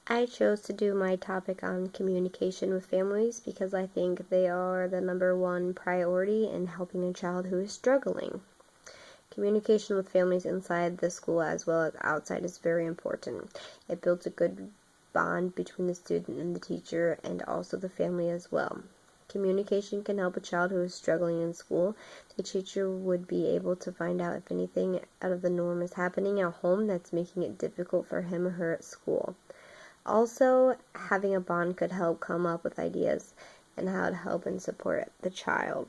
I chose to do my topic on communication with families because I think they are the number one priority in helping a child who is struggling. Communication with families inside the school as well as outside is very important. It builds a good bond between the student and the teacher and also the family as well. Communication can help a child who is struggling in school. The teacher would be able to find out if anything out of the norm is happening at home that's making it difficult for him or her at school. Also, having a bond could help come up with ideas and how to help and support the child.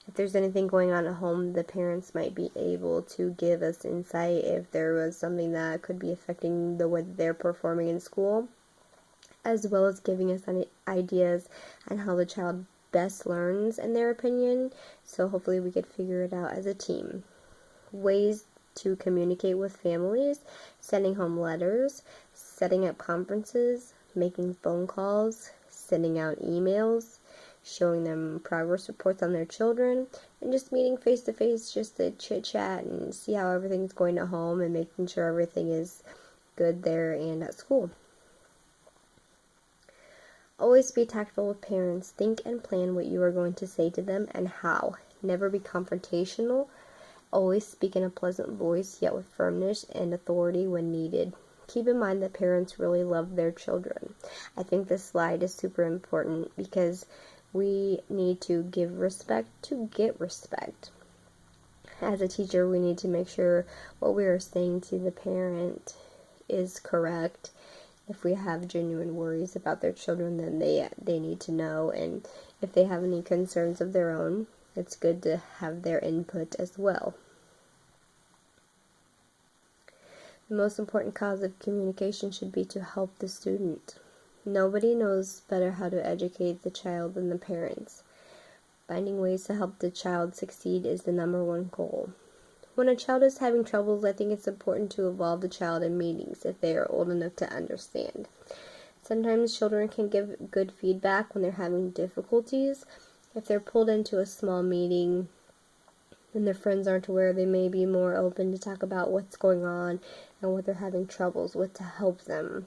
If there's anything going on at home, the parents might be able to give us insight if there was something that could be affecting the way that they're performing in school, as well as giving us any ideas on how the child best learns in their opinion, so hopefully we could figure it out as a team. Ways to communicate with families: sending home letters, setting up conferences, making phone calls, sending out emails, showing them progress reports on their children, and just meeting face to face just to chit chat and see how everything's going at home and making sure everything is good there and at school. Always be tactful with parents. Think and plan what you are going to say to them and how. Never be confrontational. Always speak in a pleasant voice, yet with firmness and authority when needed. Keep in mind that parents really love their children. I think this slide is super important because we need to give respect to get respect. As a teacher, we need to make sure what we are saying to the parent is correct. If we have genuine worries about their children, then they need to know, and if they have any concerns of their own, it's good to have their input as well. The most important cause of communication should be to help the student. Nobody knows better how to educate the child than the parents. Finding ways to help the child succeed is the number one goal. When a child is having troubles, I think it's important to involve the child in meetings if they are old enough to understand. Sometimes children can give good feedback when they're having difficulties. If they're pulled into a small meeting and their friends aren't aware, they may be more open to talk about what's going on and what they're having troubles with to help them.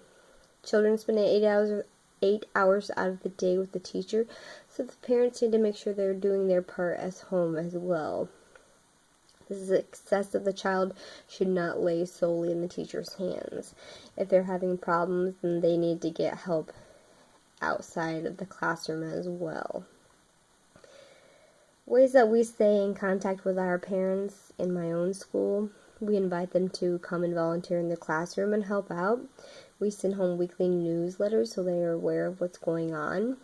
Children spend 8 hours out of the day with the teacher, so the parents need to make sure they're doing their part at home as well. The success of the child should not lay solely in the teacher's hands. If they're having problems, then they need to get help outside of the classroom as well. Ways that we stay in contact with our parents in my own school: we invite them to come and volunteer in the classroom and help out. We send home weekly newsletters so they are aware of what's going on.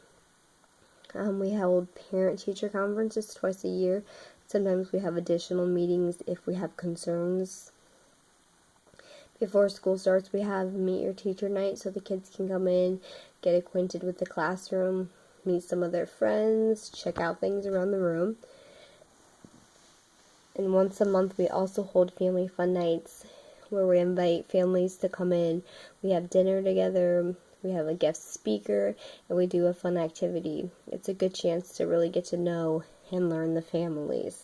We hold parent-teacher conferences twice a year. Sometimes we have additional meetings if we have concerns. Before school starts, we have Meet Your Teacher Night so the kids can come in, get acquainted with the classroom, meet some of their friends, check out things around the room. And once a month, we also hold family fun nights where we invite families to come in. We have dinner together, we have a guest speaker, and we do a fun activity. It's a good chance to really get to know and learn the families.